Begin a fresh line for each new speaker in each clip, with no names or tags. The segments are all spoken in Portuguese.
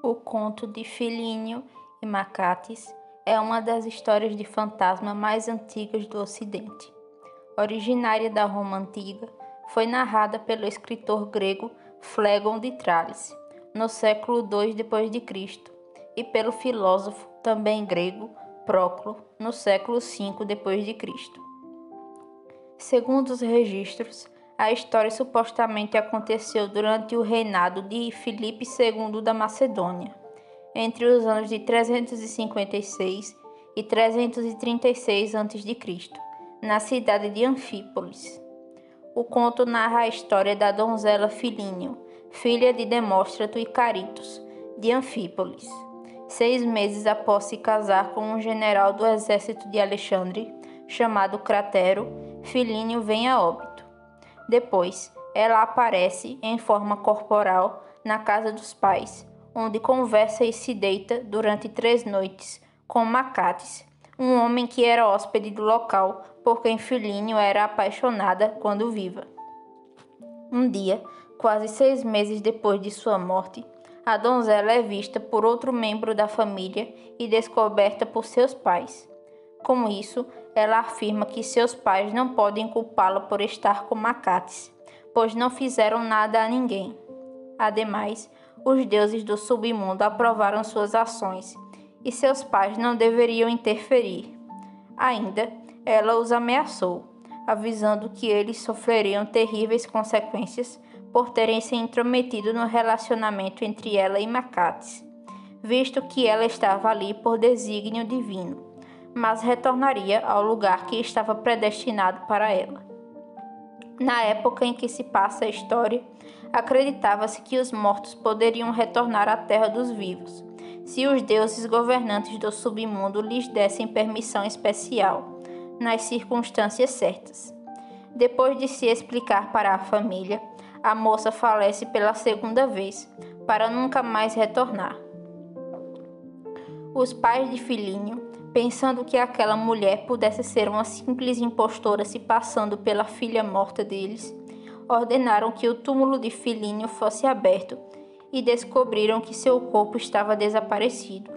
O conto de Filínio e Macates é uma das histórias de fantasma mais antigas do Ocidente. Originária da Roma Antiga, foi narrada pelo escritor grego Flégon de Trales, no século II d.C., e pelo filósofo, também grego, Próclo, no século V d.C. Segundo os registros, a história supostamente aconteceu durante o reinado de Filipe II da Macedônia, entre os anos de 356 e 336 a.C., na cidade de Anfípolis. O conto narra a história da donzela Filínio, filha de Demóstrato e Caritos, de Anfípolis. 6 meses após se casar com um general do exército de Alexandre, chamado Cratero, Filínio vem a óbito. Depois, ela aparece em forma corporal na casa dos pais, onde conversa e se deita durante 3 noites com Macates, um homem que era hóspede do local, por quem Filínio era apaixonada quando viva. Um dia, quase 6 meses depois de sua morte, a donzela é vista por outro membro da família e descoberta por seus pais. Com isso, ela afirma que seus pais não podem culpá-la por estar com Macates, pois não fizeram nada a ninguém. Ademais, os deuses do submundo aprovaram suas ações e seus pais não deveriam interferir. Ainda, ela os ameaçou, avisando que eles sofreriam terríveis consequências por terem se intrometido no relacionamento entre ela e Macates, visto que ela estava ali por desígnio divino, mas retornaria ao lugar que estava predestinado para ela. Na época em que se passa a história, acreditava-se que os mortos poderiam retornar à terra dos vivos, se os deuses governantes do submundo lhes dessem permissão especial, nas circunstâncias certas. Depois de se explicar para a família, a moça falece pela 2ª vez, para nunca mais retornar. Os pais de Filínio, pensando que aquela mulher pudesse ser uma simples impostora se passando pela filha morta deles, ordenaram que o túmulo de Filínio fosse aberto e descobriram que seu corpo estava desaparecido.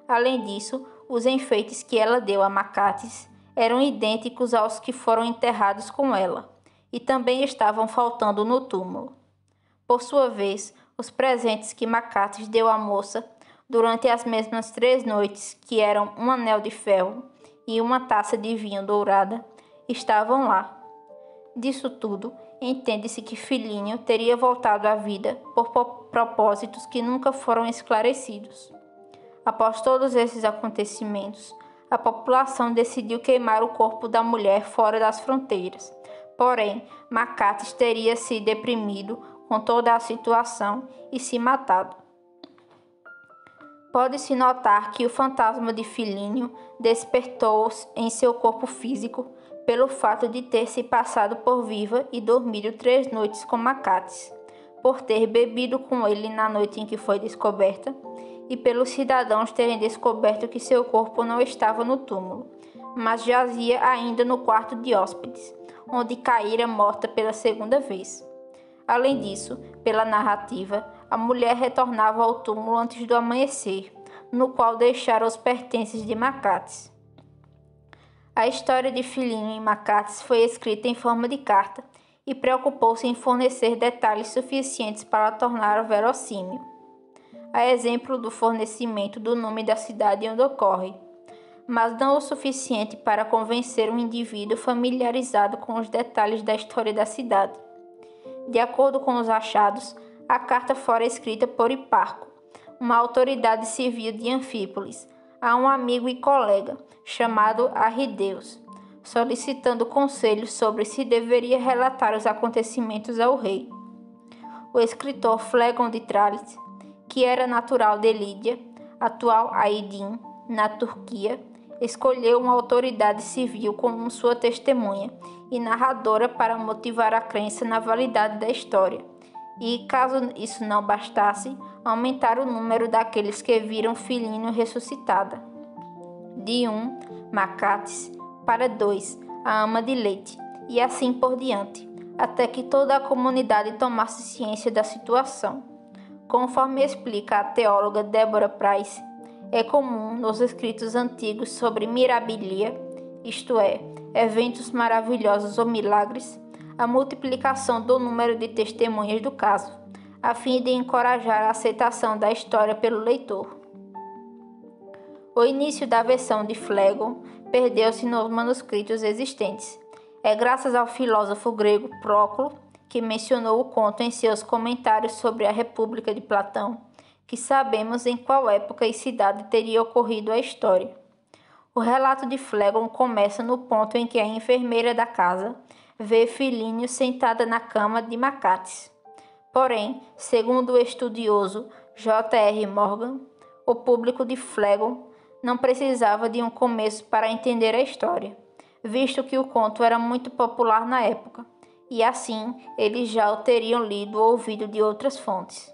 Além disso, os enfeites que ela deu a Macates eram idênticos aos que foram enterrados com ela, e também estavam faltando no túmulo. Por sua vez, os presentes que Macates deu à moça durante as mesmas 3 noites, que eram um anel de ferro e uma taça de vinho dourada, estavam lá. Disso tudo, entende-se que Filínio teria voltado à vida por propósitos que nunca foram esclarecidos. Após todos esses acontecimentos, a população decidiu queimar o corpo da mulher fora das fronteiras. Porém, Macates teria se deprimido com toda a situação e se matado. Pode-se notar que o fantasma de Filínio despertou em seu corpo físico pelo fato de ter se passado por viva e dormido 3 noites com Macates, por ter bebido com ele na noite em que foi descoberta, e pelos cidadãos terem descoberto que seu corpo não estava no túmulo, mas jazia ainda no quarto de hóspedes, onde caíra morta pela 2ª vez. Além disso, pela narrativa, a mulher retornava ao túmulo antes do amanhecer, no qual deixara os pertences de Macates. A história de Filínio e Macates foi escrita em forma de carta e preocupou-se em fornecer detalhes suficientes para torná-la verossímil, a exemplo do fornecimento do nome da cidade onde ocorre, mas não o suficiente para convencer um indivíduo familiarizado com os detalhes da história da cidade. De acordo com os achados, a carta fora escrita por Hiparco, uma autoridade civil de Anfípolis, a um amigo e colega, chamado Arrideus, solicitando conselhos sobre se deveria relatar os acontecimentos ao rei. O escritor Flégon de Trales, que era natural de Lídia, atual Aydin, na Turquia, escolheu uma autoridade civil como sua testemunha e narradora para motivar a crença na validade da história, e, caso isso não bastasse, aumentar o número daqueles que viram Filínio ressuscitada. De 1, Macates, para 2, a ama de leite, e assim por diante, até que toda a comunidade tomasse ciência da situação. Conforme explica a teóloga Deborah Price, é comum nos escritos antigos sobre mirabilia, isto é, eventos maravilhosos ou milagres, a multiplicação do número de testemunhas do caso, a fim de encorajar a aceitação da história pelo leitor. O início da versão de Phlegon perdeu-se nos manuscritos existentes. É graças ao filósofo grego Próclo, que mencionou o conto em seus comentários sobre a República de Platão, que sabemos em qual época e cidade teria ocorrido a história. O relato de Phlegon começa no ponto em que a enfermeira da casa vê Filínio sentada na cama de Macates. Porém, segundo o estudioso J.R. Morgan, o público de Phlegon não precisava de um começo para entender a história, visto que o conto era muito popular na época, e assim eles já o teriam lido ou ouvido de outras fontes.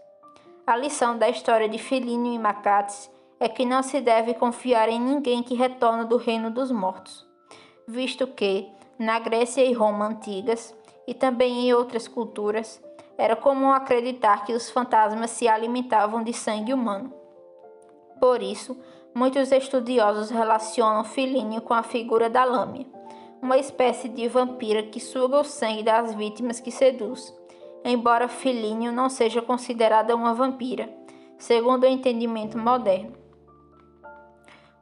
A lição da história de Filínio e Macates é que não se deve confiar em ninguém que retorna do reino dos mortos, visto que, na Grécia e Roma antigas, e também em outras culturas, era comum acreditar que os fantasmas se alimentavam de sangue humano. Por isso, muitos estudiosos relacionam Filínio com a figura da Lâmia, uma espécie de vampira que suga o sangue das vítimas que seduz, embora Filínio não seja considerada uma vampira, segundo o entendimento moderno.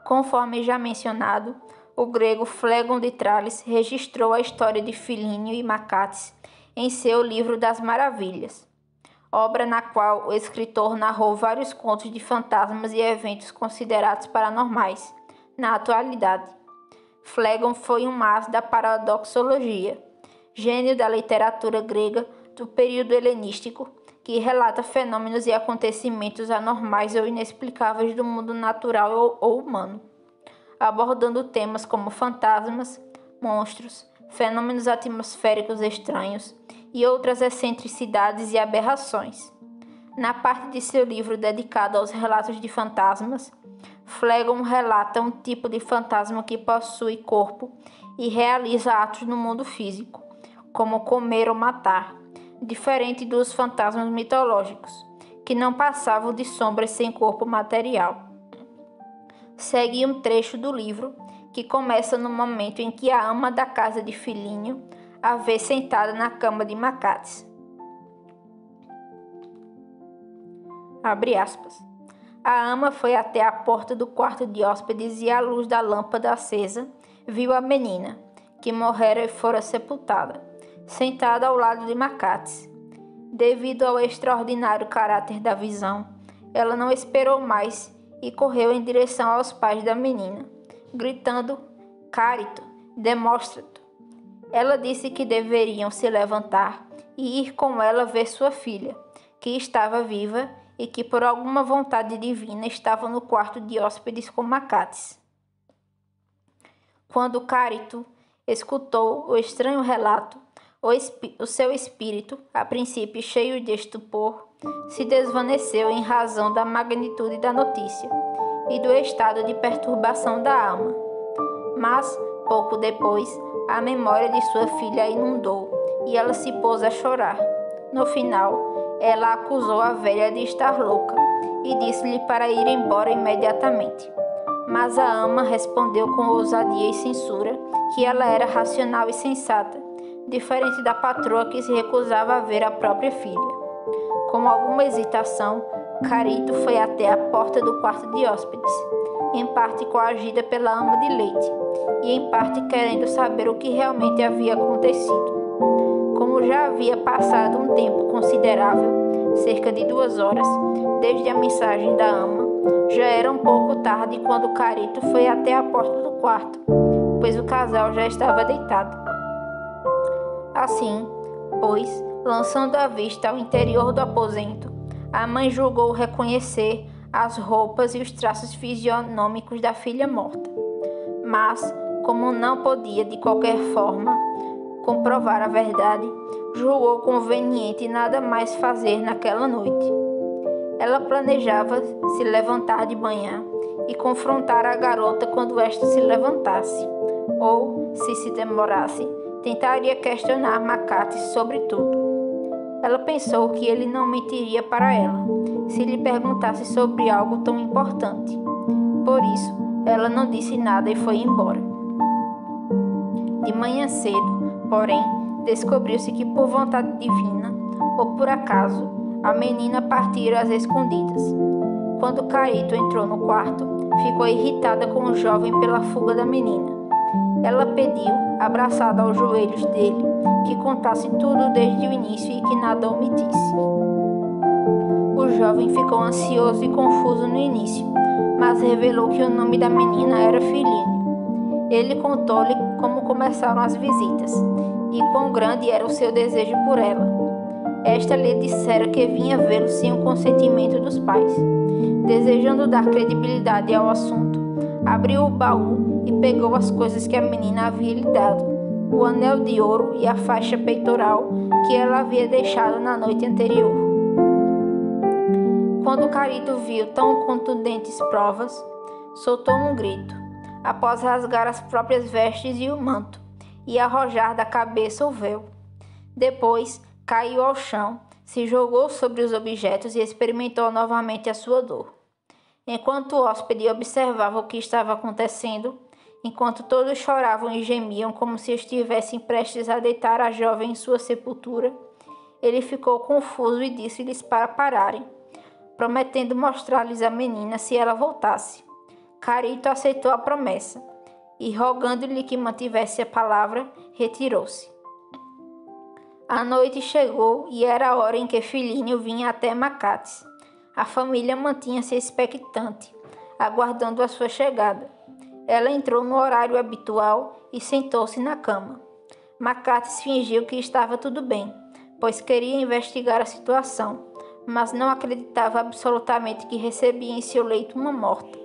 Conforme já mencionado, o grego Phlegon de Tralles registrou a história de Filínio e Macates em seu Livro das Maravilhas, obra na qual o escritor narrou vários contos de fantasmas e eventos considerados paranormais na atualidade. Phlegon foi um as da paradoxologia, gênio da literatura grega do período helenístico, que relata fenômenos e acontecimentos anormais ou inexplicáveis do mundo natural ou humano, abordando temas como fantasmas, monstros, fenômenos atmosféricos estranhos e outras excentricidades e aberrações. Na parte de seu livro dedicado aos relatos de fantasmas, Phlegon relata um tipo de fantasma que possui corpo e realiza atos no mundo físico, como comer ou matar, diferente dos fantasmas mitológicos, que não passavam de sombras sem corpo material. Segue um trecho do livro que começa no momento em que a ama da casa de Filínio a vê sentada na cama de Macates. Abre aspas. A ama foi até a porta do quarto de hóspedes e, à luz da lâmpada acesa, viu a menina, que morrera e fora sepultada, sentada ao lado de Macates. Devido ao extraordinário caráter da visão, ela não esperou mais e correu em direção aos pais da menina, gritando: Carito, demonstra-te. Ela disse que deveriam se levantar e ir com ela ver sua filha, que estava viva e que por alguma vontade divina estava no quarto de hóspedes com Macates. Quando Carito escutou o estranho relato, o seu espírito, a princípio cheio de estupor, se desvaneceu em razão da magnitude da notícia e do estado de perturbação da alma. Mas, pouco depois, a memória de sua filha a inundou e ela se pôs a chorar. No final, ela acusou a velha de estar louca e disse-lhe para ir embora imediatamente. Mas a ama respondeu com ousadia e censura que ela era racional e sensata, diferente da patroa que se recusava a ver a própria filha. Com alguma hesitação, Carito foi até a porta do quarto de hóspedes, em parte coagida pela ama de leite, e em parte querendo saber o que realmente havia acontecido. Como já havia passado um tempo considerável, cerca de 2 horas, desde a mensagem da ama, já era um pouco tarde quando Carito foi até a porta do quarto, pois o casal já estava deitado. Assim, pois, lançando a vista ao interior do aposento, a mãe julgou reconhecer as roupas e os traços fisionômicos da filha morta. Mas, como não podia de qualquer forma comprovar a verdade, julgou conveniente nada mais fazer naquela noite. Ela planejava se levantar de manhã e confrontar a garota quando esta se levantasse, ou, se demorasse, tentaria questionar Macates sobre tudo. Ela pensou que ele não mentiria para ela se lhe perguntasse sobre algo tão importante. Por isso, ela não disse nada e foi embora. De manhã cedo, porém, descobriu-se que por vontade divina, ou por acaso, a menina partira às escondidas. Quando Carito entrou no quarto, ficou irritada com o jovem pela fuga da menina. Ela pediu, abraçada aos joelhos dele, que contasse tudo desde o início e que nada omitisse. O jovem ficou ansioso e confuso no início, mas revelou que o nome da menina era Filínio. Ele contou-lhe como começaram as visitas e quão grande era o seu desejo por ela. Esta lhe dissera que vinha vê-lo sem o consentimento dos pais. Desejando dar credibilidade ao assunto, abriu o baú e pegou as coisas que a menina havia lhe dado, o anel de ouro e a faixa peitoral que ela havia deixado na noite anterior. Quando Carito viu tão contundentes provas, soltou um grito, após rasgar as próprias vestes e o manto, e arrojar da cabeça o véu. Depois, caiu ao chão, se jogou sobre os objetos e experimentou novamente a sua dor. Enquanto o hóspede observava o que estava acontecendo, enquanto todos choravam e gemiam como se estivessem prestes a deitar a jovem em sua sepultura, ele ficou confuso e disse-lhes para pararem, prometendo mostrar-lhes a menina se ela voltasse. Carito aceitou a promessa e, rogando-lhe que mantivesse a palavra, retirou-se. A noite chegou e era a hora em que Filínio vinha até Macates. A família mantinha-se expectante, aguardando a sua chegada. Ela entrou no horário habitual e sentou-se na cama. Macates fingiu que estava tudo bem, pois queria investigar a situação, mas não acreditava absolutamente que recebia em seu leito uma morta,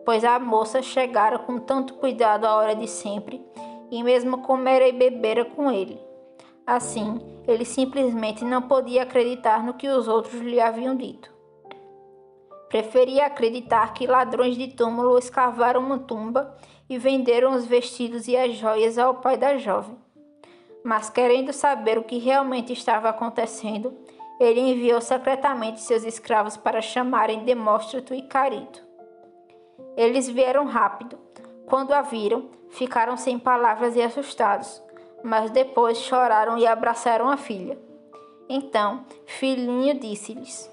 pois a moça chegara com tanto cuidado à hora de sempre e mesmo comera e bebera com ele. Assim, ele simplesmente não podia acreditar no que os outros lhe haviam dito. Preferia acreditar que ladrões de túmulo escavaram uma tumba e venderam os vestidos e as joias ao pai da jovem. Mas, querendo saber o que realmente estava acontecendo, ele enviou secretamente seus escravos para chamarem Demóstrato e Carito. Eles vieram rápido. Quando a viram, ficaram sem palavras e assustados, mas depois choraram e abraçaram a filha. Então, Filínio disse-lhes: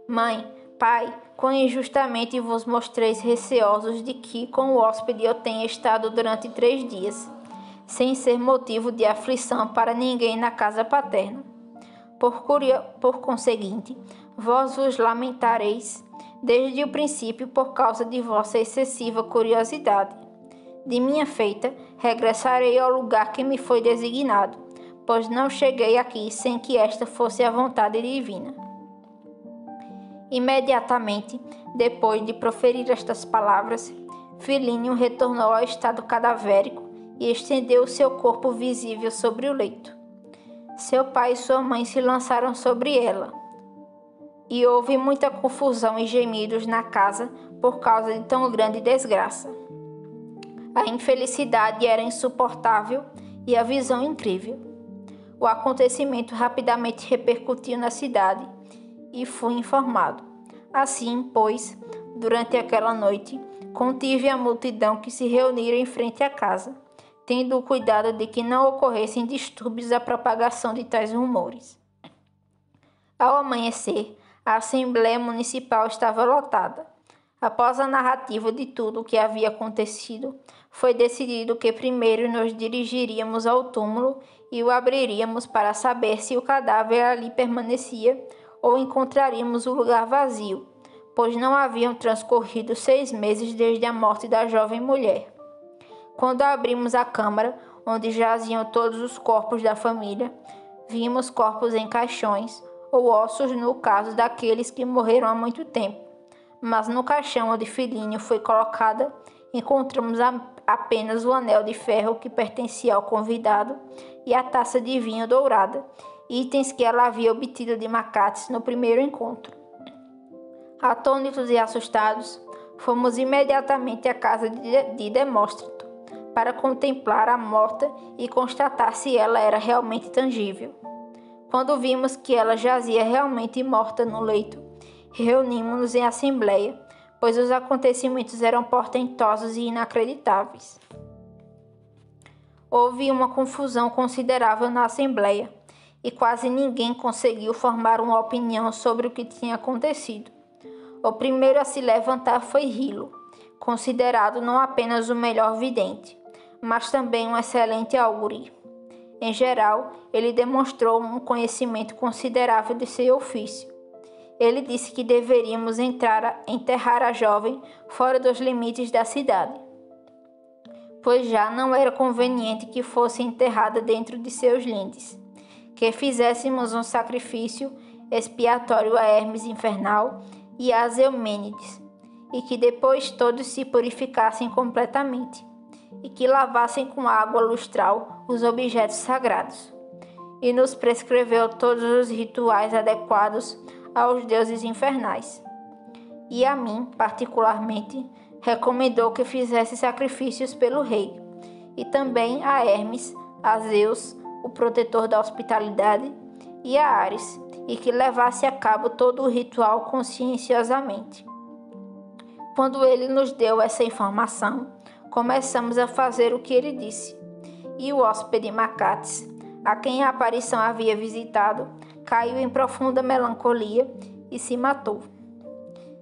Mãe, pai, quão injustamente vos mostreis receosos de que com o hóspede eu tenha estado durante 3 dias, sem ser motivo de aflição para ninguém na casa paterna. Por conseguinte, vós vos lamentareis desde o princípio por causa de vossa excessiva curiosidade. De minha feita, regressarei ao lugar que me foi designado, pois não cheguei aqui sem que esta fosse a vontade divina. Imediatamente, depois de proferir estas palavras, Filínio retornou ao estado cadavérico e estendeu o seu corpo visível sobre o leito. Seu pai e sua mãe se lançaram sobre ela, e houve muita confusão e gemidos na casa por causa de tão grande desgraça. A infelicidade era insuportável e a visão incrível. O acontecimento rapidamente repercutiu na cidade e fui informado. Assim, pois, durante aquela noite, contive a multidão que se reunira em frente à casa, tendo o cuidado de que não ocorressem distúrbios à propagação de tais rumores. Ao amanhecer, a Assembleia Municipal estava lotada. Após a narrativa de tudo o que havia acontecido, foi decidido que primeiro nos dirigiríamos ao túmulo e o abriríamos para saber se o cadáver ali permanecia ou encontraríamos o lugar vazio, pois não haviam transcorrido 6 meses desde a morte da jovem mulher. Quando abrimos a câmara, onde jaziam todos os corpos da família, vimos corpos em caixões ou ossos no caso daqueles que morreram há muito tempo. Mas no caixão onde Filínio foi colocada, encontramos apenas o anel de ferro que pertencia ao convidado e a taça de vinho dourada, itens que ela havia obtido de Macates no primeiro encontro. Atônitos e assustados, fomos imediatamente à casa de Demóstrato para contemplar a morta e constatar se ela era realmente tangível. Quando vimos que ela jazia realmente morta no leito, reunimos-nos em assembleia, pois os acontecimentos eram portentosos e inacreditáveis. Houve uma confusão considerável na assembleia, e quase ninguém conseguiu formar uma opinião sobre o que tinha acontecido. O primeiro a se levantar foi Hilo, considerado não apenas o melhor vidente, mas também um excelente augure. Em geral, ele demonstrou um conhecimento considerável de seu ofício. Ele disse que deveríamos enterrar a jovem fora dos limites da cidade, pois já não era conveniente que fosse enterrada dentro de seus lindes, que fizéssemos um sacrifício expiatório a Hermes infernal e a Eumênides, e que depois todos se purificassem completamente, e que lavassem com água lustral os objetos sagrados. E nos prescreveu todos os rituais adequados aos deuses infernais. E a mim, particularmente, recomendou que fizesse sacrifícios pelo rei, e também a Hermes, a Zeus, o protetor da hospitalidade, e a Ares, e que levasse a cabo todo o ritual conscienciosamente. Quando ele nos deu essa informação, começamos a fazer o que ele disse, e o hóspede Macates, a quem a aparição havia visitado, caiu em profunda melancolia e se matou.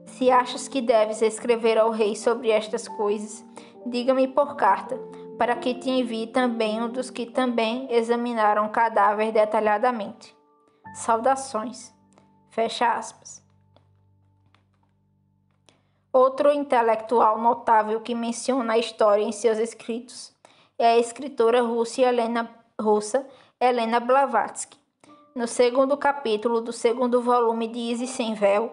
Se achas que deves escrever ao rei sobre estas coisas, diga-me por carta, para que te envie também um dos que também examinaram o cadáver detalhadamente. Saudações. Fecha aspas. Outro intelectual notável que menciona a história em seus escritos é a escritora russa Helena Blavatsky. No segundo capítulo do segundo volume de Isis Sem Véu,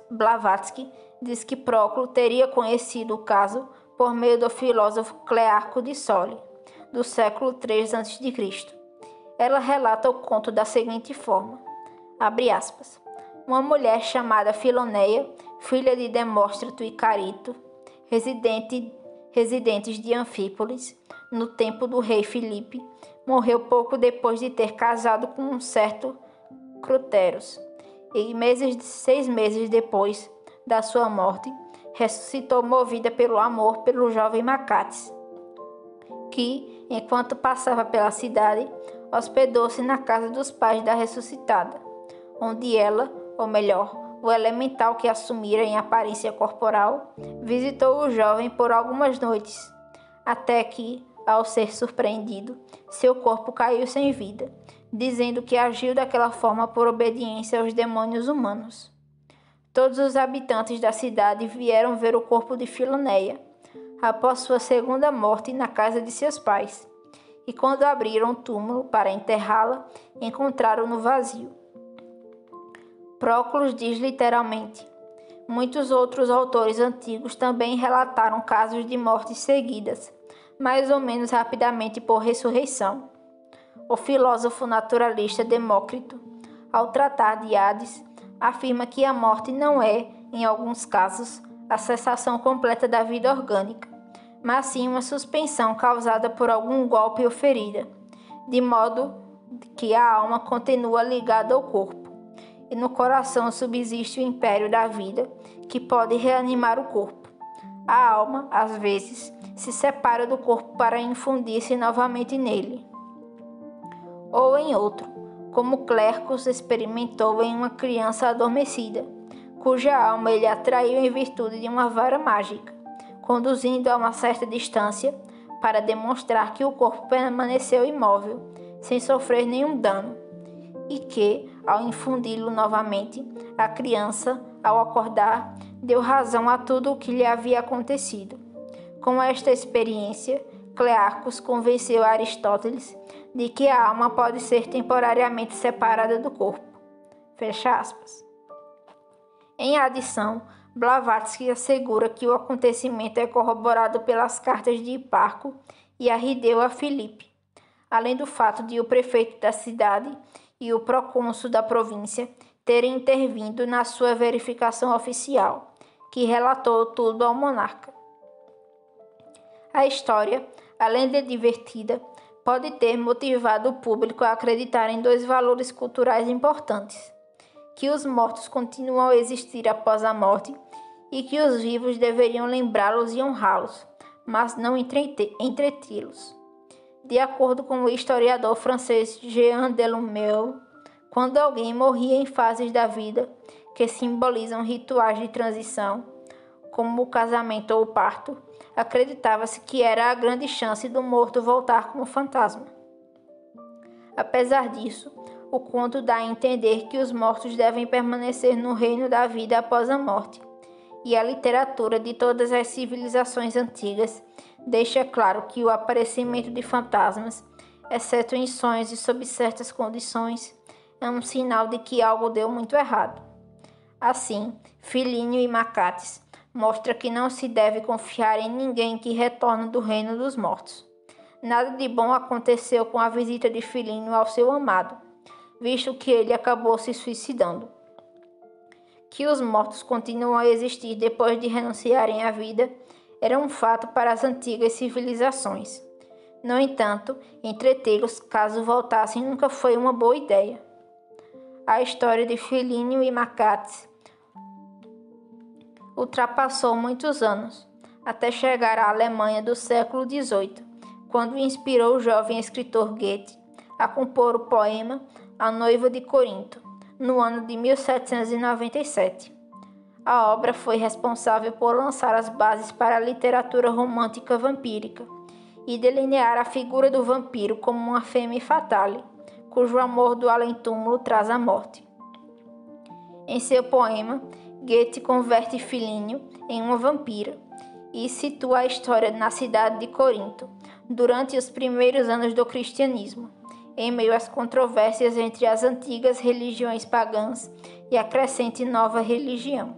Blavatsky diz que Próclo teria conhecido o caso por meio do filósofo Clearco de Sole, do século III a.C. Ela relata o conto da seguinte forma, abre aspas, uma mulher chamada Filoneia, filha de Demóstrato e Carito, residentes de Anfípolis, no tempo do rei Filipe, morreu pouco depois de ter casado com um certo Cruteros, e 6 meses depois da sua morte, ressuscitou movida pelo amor pelo jovem Macates, que, enquanto passava pela cidade, hospedou-se na casa dos pais da ressuscitada, onde ela, ou melhor, o elemental que assumira em aparência corporal, visitou o jovem por algumas noites, até que, ao ser surpreendido, seu corpo caiu sem vida, dizendo que agiu daquela forma por obediência aos demônios humanos. Todos os habitantes da cidade vieram ver o corpo de Filoneia, após sua segunda morte na casa de seus pais, e quando abriram o túmulo para enterrá-la, encontraram-no vazio. Próclo diz literalmente, muitos outros autores antigos também relataram casos de mortes seguidas, mais ou menos rapidamente por ressurreição. O filósofo naturalista Demócrito, ao tratar de Hades, afirma que a morte não é, em alguns casos, a cessação completa da vida orgânica, mas sim uma suspensão causada por algum golpe ou ferida, de modo que a alma continua ligada ao corpo, e no coração subsiste o império da vida, que pode reanimar o corpo. A alma, às vezes, se separa do corpo para infundir-se novamente nele. Ou em outro, como Clercos experimentou em uma criança adormecida, cuja alma ele atraiu em virtude de uma vara mágica, conduzindo a uma certa distância para demonstrar que o corpo permaneceu imóvel, sem sofrer nenhum dano, e que, ao infundi-lo novamente, a criança, ao acordar, deu razão a tudo o que lhe havia acontecido. Com esta experiência, Clearcos convenceu Aristóteles de que a alma pode ser temporariamente separada do corpo. Fecha aspas. Em adição, Blavatsky assegura que o acontecimento é corroborado pelas cartas de Hiparco e Arrideu a Filipe, além do fato de o prefeito da cidade e o procônsul da província terem intervindo na sua verificação oficial, que relatou tudo ao monarca. A história, além de divertida, pode ter motivado o público a acreditar em dois valores culturais importantes: que os mortos continuam a existir após a morte e que os vivos deveriam lembrá-los e honrá-los, mas não entretê-los. De acordo com o historiador francês Jean Delourmel, quando alguém morria em fases da vida que simbolizam rituais de transição, como o casamento ou o parto, acreditava-se que era a grande chance do morto voltar como fantasma. Apesar disso, o conto dá a entender que os mortos devem permanecer no reino da vida após a morte, e a literatura de todas as civilizações antigas deixa claro que o aparecimento de fantasmas, exceto em sonhos e sob certas condições, é um sinal de que algo deu muito errado. Assim, Filínio e Macates mostra que não se deve confiar em ninguém que retorna do reino dos mortos. Nada de bom aconteceu com a visita de Filínio ao seu amado, visto que ele acabou se suicidando. Que os mortos continuam a existir depois de renunciarem à vida era um fato para as antigas civilizações. No entanto, entretê-los caso voltassem nunca foi uma boa ideia. A história de Filínio e Macates ultrapassou muitos anos, até chegar à Alemanha do século XVIII, quando inspirou o jovem escritor Goethe a compor o poema A Noiva de Corinto, no ano de 1797. A obra foi responsável por lançar as bases para a literatura romântica vampírica e delinear a figura do vampiro como uma femme fatale, cujo amor do além-túmulo traz a morte. Em seu poema, Goethe converte Filínio em uma vampira e situa a história na cidade de Corinto, durante os primeiros anos do cristianismo, em meio às controvérsias entre as antigas religiões pagãs e a crescente nova religião.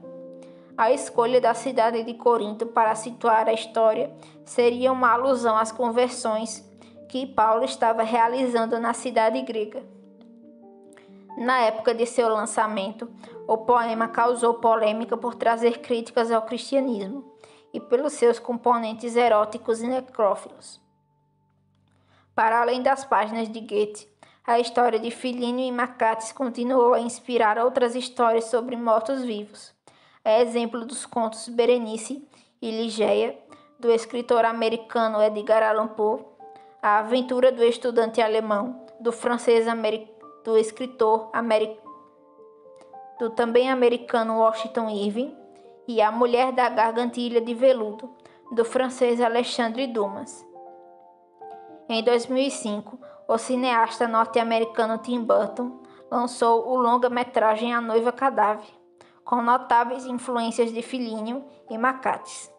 A escolha da cidade de Corinto para situar a história seria uma alusão às conversões que Paulo estava realizando na cidade grega. Na época de seu lançamento, o poema causou polêmica por trazer críticas ao cristianismo e pelos seus componentes eróticos e necrófilos. Para além das páginas de Goethe, a história de Filínio e Macates continuou a inspirar outras histórias sobre mortos-vivos. É exemplo dos contos Berenice e Ligeia, do escritor americano Edgar Allan Poe, A Aventura do Estudante Alemão, do escritor do também americano Washington Irving, e A Mulher da Gargantilha de Veludo, do francês Alexandre Dumas. Em 2005, o cineasta norte-americano Tim Burton lançou o longa-metragem A Noiva Cadáver, com notáveis influências de Filínio e Macates.